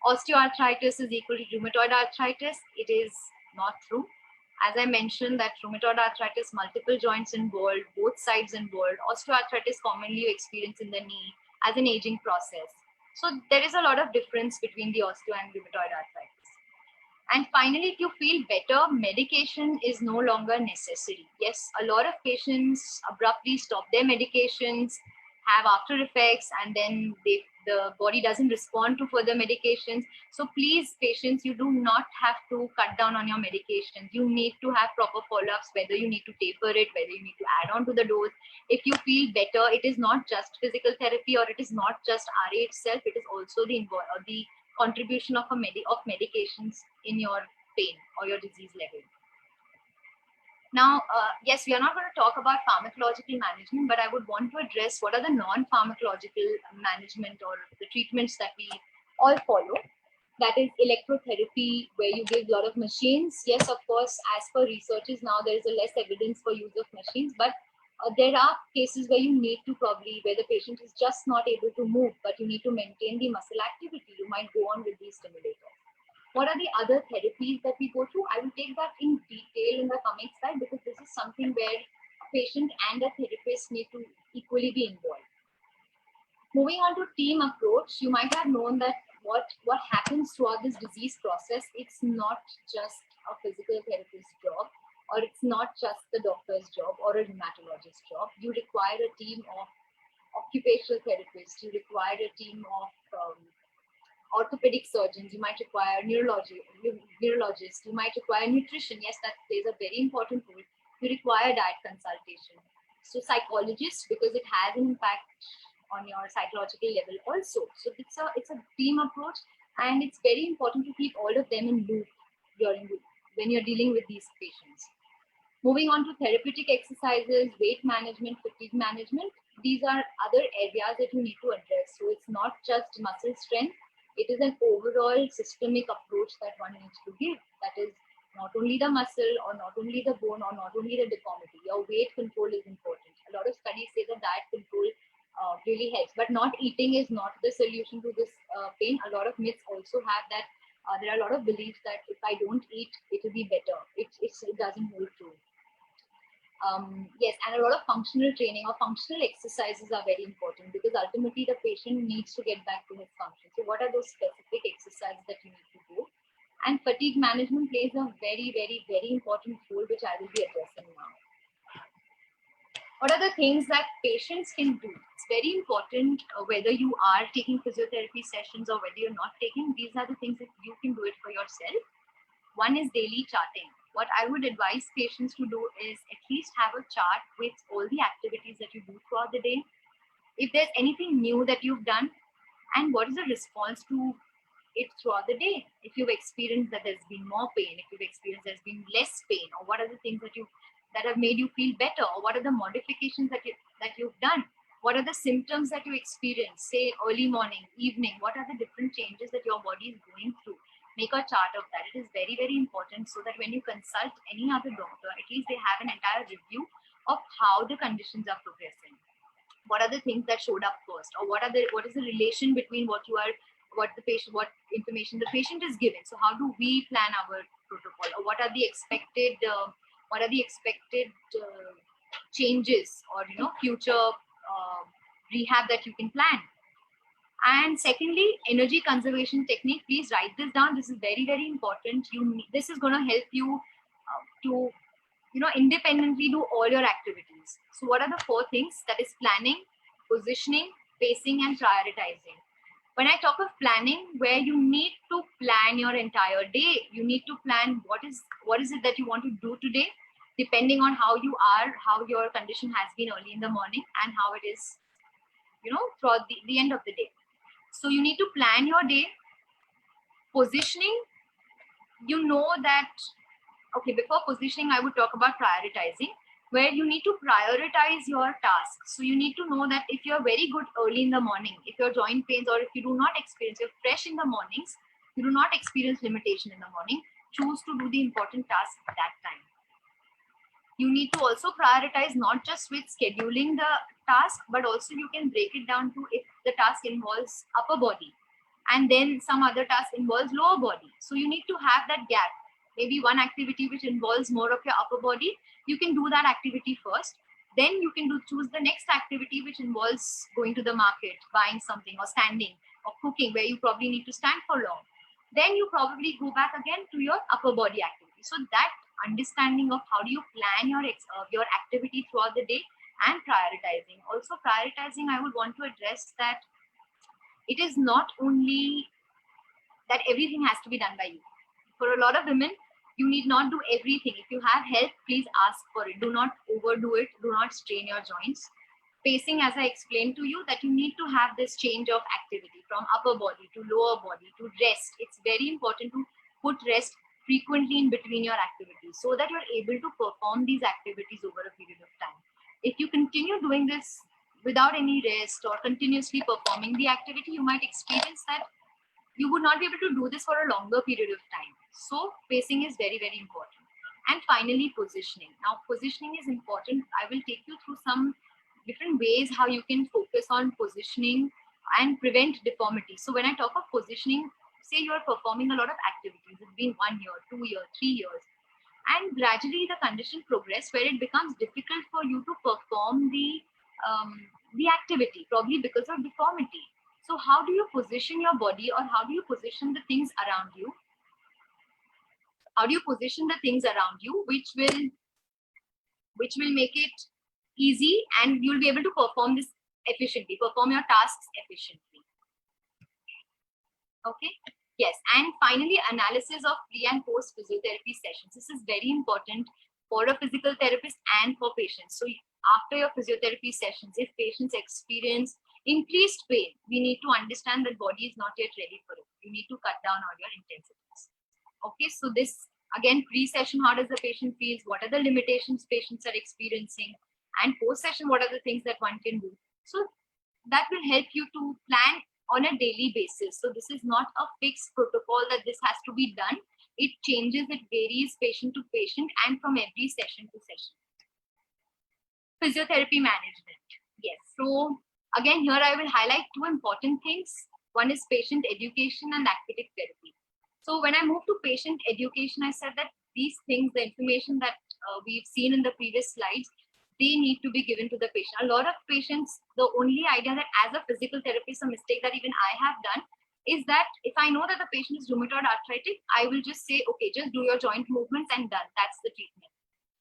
Osteoarthritis is equal to rheumatoid arthritis. It is not true. As I mentioned, that rheumatoid arthritis, multiple joints involved, both sides involved. Osteoarthritis commonly you experience in the knee as an aging process. So there is a lot of difference between the osteo and rheumatoid arthritis. And finally, if you feel better, medication is no longer necessary. Yes, a lot of patients abruptly stop their medications, have after effects, and then the body doesn't respond to further medications. So please, patients, you do not have to cut down on your medications. You need to have proper follow-ups, whether you need to taper it, whether you need to add on to the dose. If you feel better, it is not just physical therapy, or it is not just RA itself, it is also the contribution of medications in your pain or your disease level. Now, yes, we are not going to talk about pharmacological management, but I would want to address what are the non-pharmacological management or the treatments that we all follow. that is electrotherapy, where you give a lot of machines. Yes, of course, as per researchers now, there is a less evidence for use of machines, but there are cases where you need to where the patient is just not able to move, but you need to maintain the muscle activity. You might go on with these stimulators. What are the other therapies that we go through? I will take that in detail in the coming slide, because this is something where a patient and a therapist need to equally be involved. Moving on to team approach, you might have known that what happens throughout this disease process, it's not just a physical therapist's job, or it's not just the doctor's job or a rheumatologist's job. You require a team of occupational therapists, you require a team of orthopedic surgeons, you might require neurologists, you might require nutrition. Yes, that plays a very important role. You require diet consultation. So psychologists, because it has an impact on your psychological level also. So it's a team approach, and it's very important to keep all of them in loop when you're dealing with these patients. Moving on to therapeutic exercises, weight management, fatigue management. These are other areas that you need to address. So it's not just muscle strength. It is an overall systemic approach that one needs to give. That is not only the muscle, or not only the bone, or not only the deformity. Your weight control is important. A lot of studies say that diet control really helps, but not eating is not the solution to this pain. A lot of myths also have that there are a lot of beliefs that if I don't eat, it will be better. It doesn't hold true. Yes, and a lot of functional training or functional exercises are very important, because ultimately the patient needs to get back to his function. So what are those specific exercises that you need to do? And fatigue management plays a very, very, very important role, which I will be addressing now. What are the things that patients can do? It's very important whether you are taking physiotherapy sessions or whether you're not taking. These are the things that you can do it for yourself. One is daily charting. What I would advise patients to do is at least have a chart with all the activities that you do throughout the day. If there's anything new that you've done, and what is the response to it throughout the day. If you've experienced that there's been more pain, if you've experienced there's been less pain, or what are the things that have made you feel better, or what are the modifications that you've done, what are the symptoms that you experience, say early morning, evening, what are the different changes that your body is going through. Make a chart of that. It is very, very important, so that when you consult any other doctor, at least they have an entire review of how the conditions are progressing. What are the things that showed up first, or what is the relation between what information the patient is given. So how do we plan our protocol, or what are the expected changes, or future rehab that you can plan. And secondly, energy conservation technique. Please write this down. This is very, very important. This is going to help you to independently do all your activities. So what are the 4 things? That is planning, positioning, pacing, and prioritizing. When I talk of planning, where you need to plan your entire day, you need to plan what is it that you want to do today, depending on how you are, how your condition has been early in the morning, and how it is, throughout the end of the day. So you need to plan your day. Positioning, that, okay, before positioning, I would talk about prioritizing, where you need to prioritize your tasks. So you need to know that if you're very good early in the morning, if your joint pains, or if you do not experience, you're fresh in the mornings, you do not experience limitation in the morning, choose to do the important task at that time. You need to also prioritize not just with scheduling the task, but also you can break it down to if the task involves upper body, and then some other task involves lower body. So you need to have that gap. Maybe one activity which involves more of your upper body, you can do that activity first. Then you can choose the next activity which involves going to the market, buying something, or standing, or cooking, where you probably need to stand for long. Then you probably go back again to your upper body activity. So that understanding of how do you plan your activity throughout the day, and prioritizing. Also prioritizing, I would want to address that it is not only that everything has to be done by you. For a lot of women, you need not do everything. If you have help, please ask for it. Do not overdo it. Do not strain your joints. Pacing, as I explained to you, that you need to have this change of activity from upper body to lower body to rest. It's very important to put rest frequently in between your activities, so that you're able to perform these activities over a period of time. If you continue doing this without any rest, or continuously performing the activity, you might experience that you would not be able to do this for a longer period of time. So pacing is very, very important. And finally, positioning. Now, positioning is important. I will take you through some different ways how you can focus on positioning and prevent deformity. So when I talk of positioning, say you are performing a lot of activities. It's been 1 year, 2 years, 3 years. And gradually the condition progress where it becomes difficult for you to perform the activity, probably because of deformity. So how do you position your body, or how do you position the things around you? How do you position the things around you which will make it easy, and you'll be able to perform this efficiently, perform your tasks efficiently. Okay. Yes. And finally, analysis of pre and post physiotherapy sessions. This is very important for a physical therapist and for patients. So after your physiotherapy sessions, if patients experience increased pain, we need to understand that body is not yet ready for it. You need to cut down on your intensities. Okay, so this again, pre-session, how does the patient feel? What are the limitations patients are experiencing? And post-session, what are the things that one can do? So that will help you to plan on a daily basis. So this is not a fixed protocol that this has to be done. It changes, it varies patient to patient and from every session to session. Physiotherapy management. Yes. So again, here I will highlight two important things. One is patient education and activitic therapy. So when I moved to patient education, I said that these things, the information that we've seen in the previous slides, they need to be given to the patient. A lot of patients, the only idea that as a physical therapist, a mistake that even I have done is that if I know that the patient is rheumatoid arthritic, I will just say, okay, just do your joint movements and done. That's the treatment,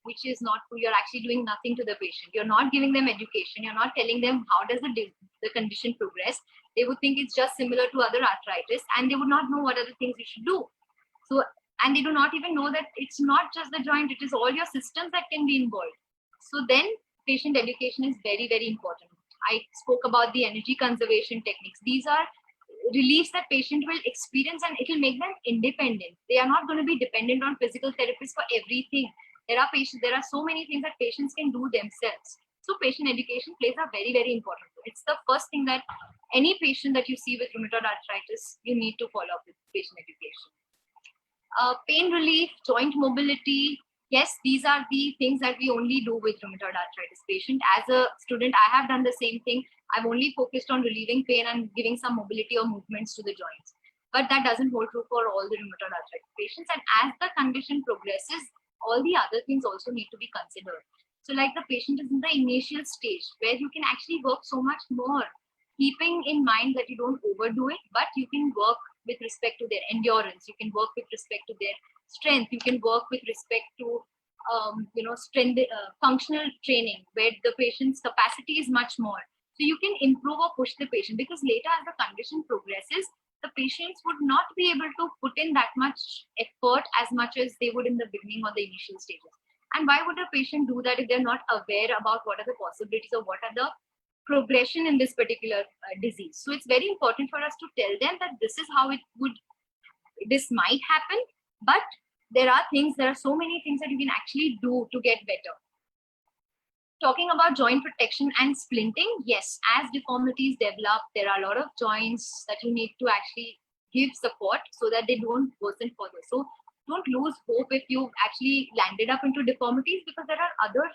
which is not true. You're actually doing nothing to the patient. You're not giving them education. You're not telling them how does the condition progress. They would think it's just similar to other arthritis, and they would not know what are the things you should do. So, and they do not even know that it's not just the joint, it is all your systems that can be involved. So then patient education is very, very important. I spoke about the energy conservation techniques. These are reliefs that patient will experience, and it will make them independent. They are not going to be dependent on physical therapists for everything. There are so many things that patients can do themselves. So patient education plays a very, very important role. It's the first thing that any patient that you see with rheumatoid arthritis, you need to follow up with patient education. Pain relief, joint mobility. Yes, these are the things that we only do with rheumatoid arthritis patient. As a student, I have done the same thing. I've only focused on relieving pain and giving some mobility or movements to the joints. But that doesn't hold true for all the rheumatoid arthritis patients. And as the condition progresses, all the other things also need to be considered. So like the patient is in the initial stage where you can actually work so much more, keeping in mind that you don't overdo it, but you can work with respect to their endurance. You can work with respect to their strength. You can work with respect to strength, functional training where the patient's capacity is much more. So you can improve or push the patient, because later as the condition progresses, the patients would not be able to put in that much effort as much as they would in the beginning or the initial stages. And why would a patient do that if they're not aware about what are the possibilities or what are the progression in this particular disease? So it's very important for us to tell them that this is how this might happen, but there are so many things that you can actually do to get better. Talking about joint protection and splinting, yes, as deformities develop, there are a lot of joints that you need to actually give support so that they don't worsen further. So don't lose hope if you've actually landed up into deformities, because there are other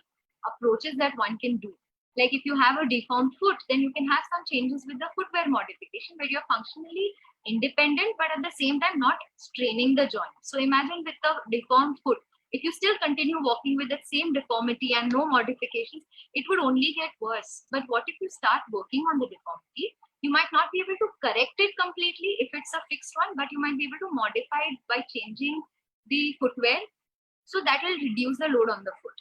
approaches that one can do. Like if you have a deformed foot, then you can have some changes with the footwear modification where you're functionally independent, but at the same time not straining the joint. So imagine with the deformed foot, if you still continue walking with that same deformity and no modifications, it would only get worse. But what if you start working on the deformity? You might not be able to correct it completely if it's a fixed one, but you might be able to modify it by changing the footwear. So that will reduce the load on the foot.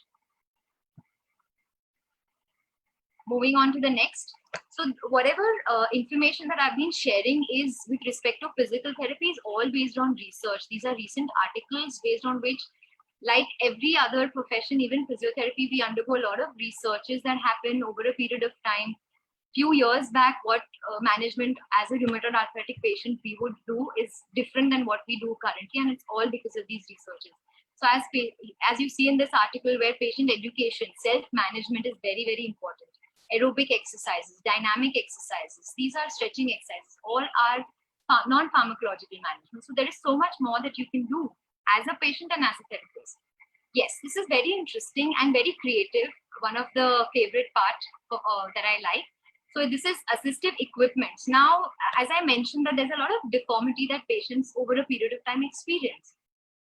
Moving on to the next. So whatever information that I've been sharing is with respect to physical therapy is all based on research. These are recent articles based on which, like every other profession, even physiotherapy, we undergo a lot of researches that happen over a period of time. Few years back, what management as a rheumatoid arthritic patient we would do is different than what we do currently, and it's all because of these researches. So as you see in this article, where patient education, self-management is very, very important. Aerobic exercises, dynamic exercises, these are stretching exercises, all are non-pharmacological management. So there is so much more that you can do as a patient and as a therapist. Yes, this is very interesting and very creative. One of the favorite part that I like. So this is assistive equipment. Now, as I mentioned, that there's a lot of deformity that patients over a period of time experience.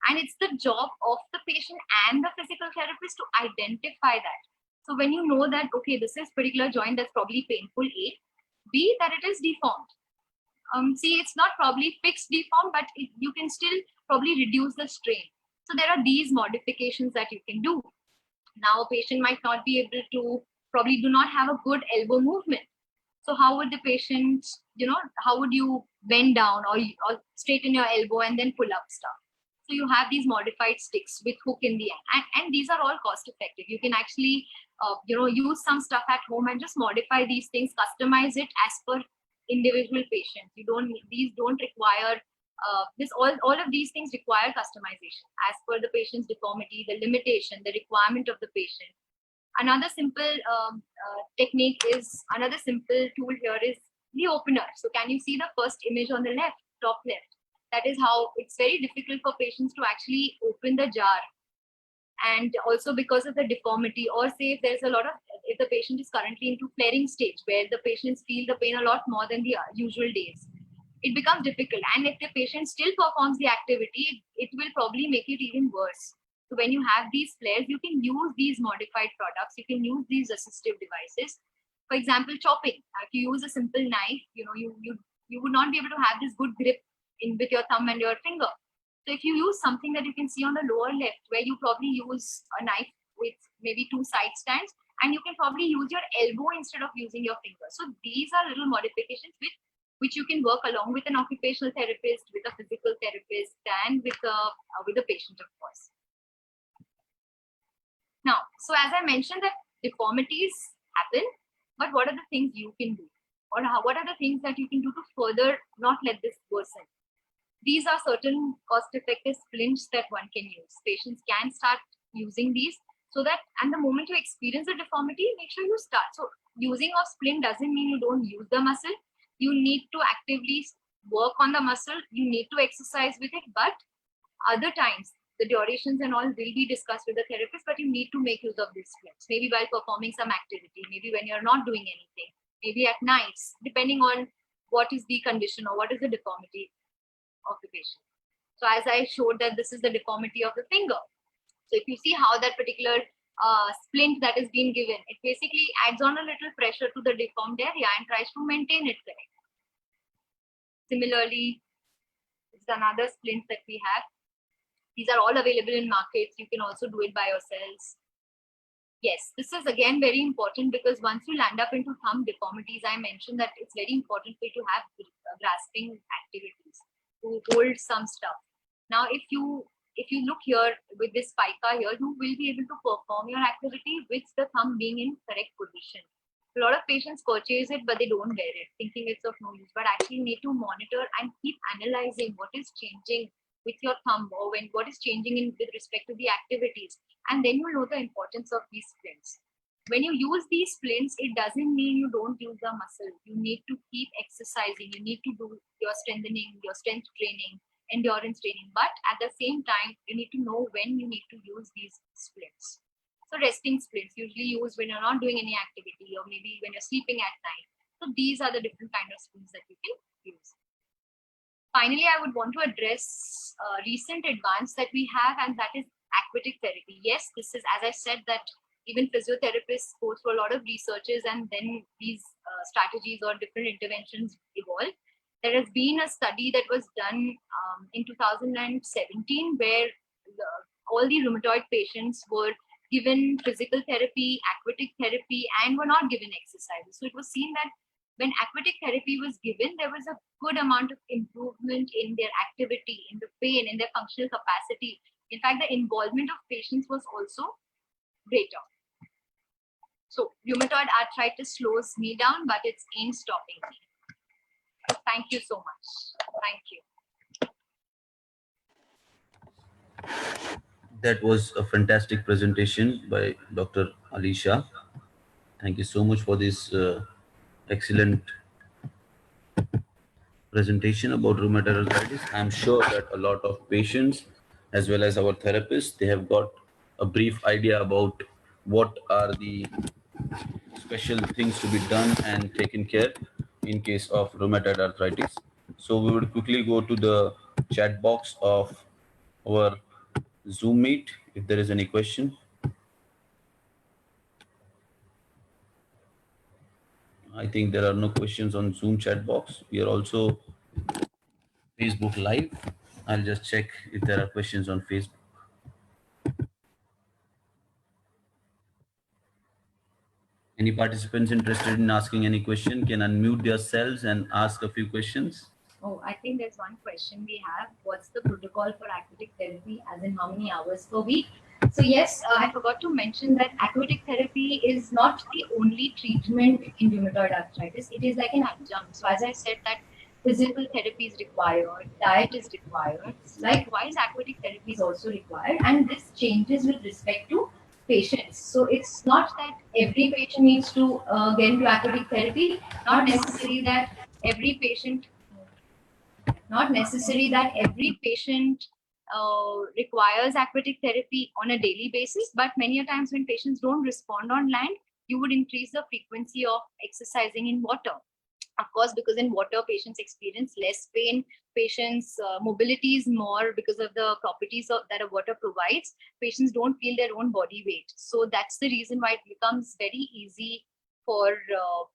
And it's the job of the patient and the physical therapist to identify that. So when you know that, okay, this is particular joint that's probably painful, A, B, that it is deformed. C, it's not probably fixed deformed, but you can still probably reduce the strain. So there are these modifications that you can do. Now a patient might not be able to, probably do not have a good elbow movement. So how would the patient, how would you bend down or straighten your elbow and then pull up stuff? So you have these modified sticks with hook in the end, and these are all cost effective. You can actually, use some stuff at home and just modify these things, customize it as per individual patient. These don't require all of these things require customization as per the patient's deformity, the limitation, the requirement of the patient. Another simple another simple tool here is the opener. So can you see the first image on the left, top left? That is how it's very difficult for patients to actually open the jar. And also because of the deformity, or say if the patient is currently into flaring stage where the patients feel the pain a lot more than the usual days, it becomes difficult. And if the patient still performs the activity, it will probably make it even worse. So when you have these flares, you can use these modified products, you can use these assistive devices. For example, chopping. If you use a simple knife, you would not be able to have this good grip with your thumb and your finger. So if you use something that you can see on the lower left, where you probably use a knife with maybe 2 side stands, and you can probably use your elbow instead of using your finger. So these are little modifications which you can work along with an occupational therapist, with a physical therapist, and with a patient, of course. Now, so as I mentioned that deformities happen, but what are the things you can do? Or what are the things that you can do to further not let this worsen? These are certain cost-effective splints that one can use. Patients can start using these so that, and the moment you experience a deformity, make sure you start. So using of splint doesn't mean you don't use the muscle. You need to actively work on the muscle. You need to exercise with it, but other times, the durations and all will be discussed with the therapist, but you need to make use of these splints. Maybe while performing some activity, maybe when you're not doing anything, maybe at nights, depending on what is the condition or what is the deformity of the patient. So as I showed that this is the deformity of the finger. So if you see how that particular splint that is being given, it basically adds on a little pressure to the deformed area and tries to maintain it correct. Similarly, this is another splint that we have. These are all available in markets. You can also do it by yourselves. Yes, this is again very important because once you land up into thumb deformities, I mentioned that it's very important for you to have grasping activities, to hold some stuff. Now, if you look here with this spica here, you will be able to perform your activity with the thumb being in correct position. A lot of patients purchase it, but they don't wear it, thinking it's of no use. But actually need to monitor and keep analyzing what is changing with your thumb, or what is changing with respect to the activities. And then you know the importance of these splints. When you use these splints, it doesn't mean you don't use the muscle. You need to keep exercising. You need to do your strengthening, your strength training, endurance training. But at the same time, you need to know when you need to use these splints. So resting splints usually used when you're not doing any activity, or maybe when you're sleeping at night. So these are the different kind of splints that you can use. Finally, I would want to address recent advance that we have, and that is aquatic therapy. Yes, this is, as I said, that even physiotherapists go through a lot of researches, and then these strategies or different interventions evolve. There has been a study that was done in 2017 where all the rheumatoid patients were given physical therapy, aquatic therapy, and were not given exercises. So it was seen that when aquatic therapy was given, there was a good amount of improvement in their activity, in the pain, in their functional capacity. In fact, the involvement of patients was also greater. So rheumatoid arthritis slows me down, but it ain't stopping me. Thank you so much. Thank you. That was a fantastic presentation by Dr. Alisha. Thank you so much for this excellent presentation about rheumatoid arthritis. I'm sure that a lot of patients, as well as our therapists, they have got a brief idea about what are the special things to be done and taken care in case of rheumatoid arthritis. So we would quickly go to the chat box of our Zoom meet if there is any question. I think there are no questions on Zoom chat box. We are also Facebook Live. I'll just check if there are questions on Facebook. Any participants interested in asking any question can unmute themselves and ask a few questions. Oh, I think there's one question we have. What's the protocol for aquatic therapy, as in how many hours per week? So yes, I forgot to mention that aquatic therapy is not the only treatment in rheumatoid arthritis. It is like an adjunct. So as I said that physical therapy is required, diet is required. Likewise, aquatic therapy is also required, and this changes with respect to patients. So it's not that every patient needs to get into aquatic therapy. Not necessary that every patient requires aquatic therapy on a daily basis, but many a times when patients don't respond on land, you would increase the frequency of exercising in water. Of course, because in water, patients experience less pain, patients' mobility is more because of the properties that a water provides. Patients don't feel their own body weight. So that's the reason why it becomes very easy for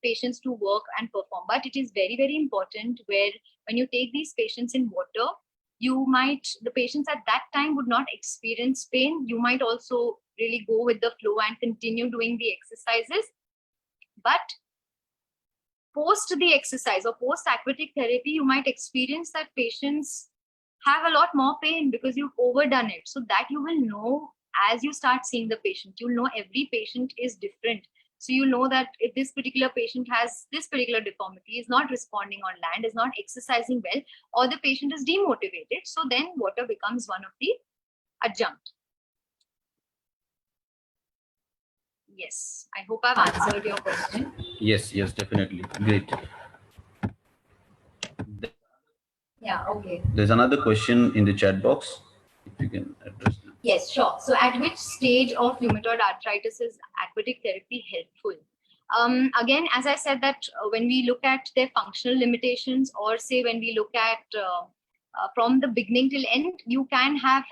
patients to work and perform. But it is very, very important where when you take these patients in water, the patients at that time would not experience pain. You might also really go with the flow and continue doing the exercises. But post the exercise or post aquatic therapy, you might experience that patients have a lot more pain because you've overdone it. So that you will know as you start seeing the patient. You'll know every patient is different. So you know that if this particular patient has this particular deformity, is not responding on land, is not exercising well, or the patient is demotivated, so then water becomes one of the adjunct. Yes, I hope I've answered your question. Yes, definitely. Great. Yeah, okay. There's another question in the chat box. If you can address it. Yes, sure. So at which stage of rheumatoid arthritis is aquatic therapy helpful? Again, as I said that when we look at their functional limitations, or say when we look at from the beginning till end, you can have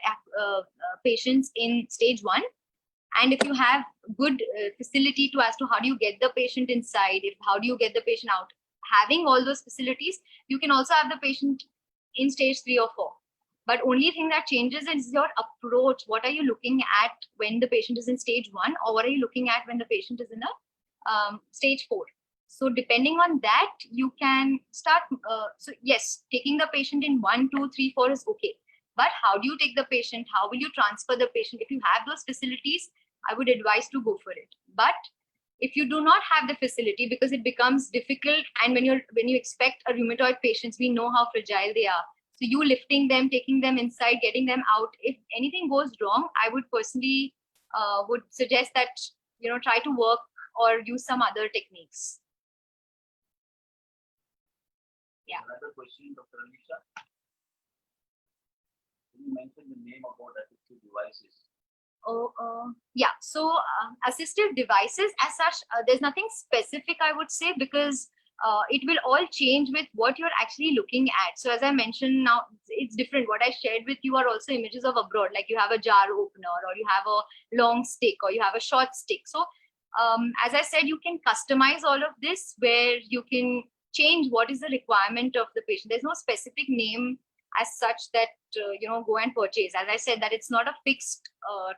patients in stage 1. And if you have good facility to as to how do you get the patient inside, how do you get the patient out, having all those facilities, you can also have the patient in stage 3 or 4. But only thing that changes is your approach. What are you looking at when the patient is in stage 1, or what are you looking at when the patient is in a stage 4? So depending on that, you can start. So yes, taking the patient in 1, 2, 3, 4 is okay. But how do you take the patient? How will you transfer the patient? If you have those facilities, I would advise to go for it. But if you do not have the facility, because it becomes difficult, and when you expect a rheumatoid patients, we know how fragile they are. So you lifting them, taking them inside, getting them out, if anything goes wrong, I would personally would suggest that try to work or use some other techniques. Yeah. Another question, Dr. Alisha. You mentioned the name about assistive devices. Yeah. So assistive devices as such, there's nothing specific I would say, because it will all change with what you're actually looking at. So as I mentioned, now it's different. What I shared with you are also images of abroad, like you have a jar opener, or you have a long stick, or you have a short stick. So as I said, you can customize all of this, where you can change what is the requirement of the patient. There's no specific name as such that go and purchase. As I said, that it's not a fixed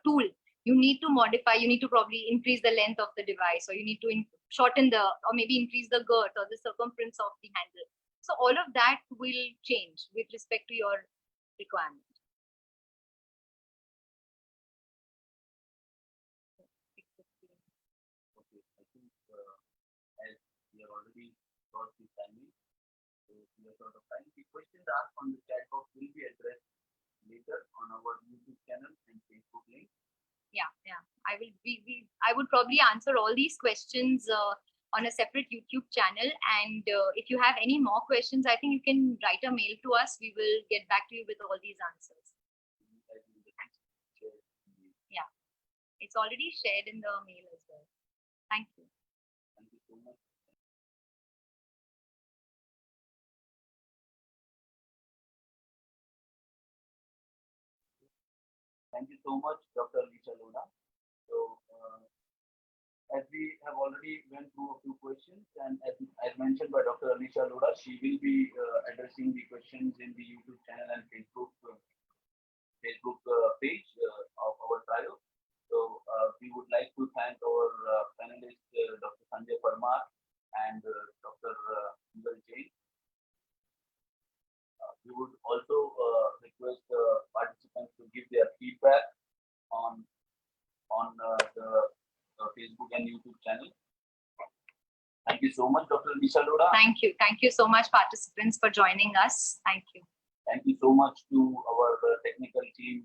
tool. You need to modify. You need to probably increase the length of the device, or you need to shorten or maybe increase the girth or the circumference of the handle. So all of that will change with respect to your requirement. Okay, I think as we are already crossed the timing, so we are sort of time. The questions asked on the chat box will be addressed later on our YouTube channel and Facebook link. Yeah. I would probably answer all these questions on a separate YouTube channel. And if you have any more questions, I think you can write a mail to us. We will get back to you with all these answers. Yeah, it's already shared in the mail as well. Thank you. Thank you so much. Thank you so much, Dr. Alisha Lodha. So, as we have already went through a few questions, and as mentioned by Dr. Alisha Lodha, she will be addressing the questions in the YouTube channel and Facebook page of our trial. So, we would like to thank our panelists, Dr. Sanjay Parmar and Dr. Hingal Jain. We would also request participants to give their feedback on the Facebook and YouTube channel. Thank you so much, Dr. Alisha Lodha. Thank you. Thank you so much, participants, for joining us. Thank you. Thank you so much to our technical team,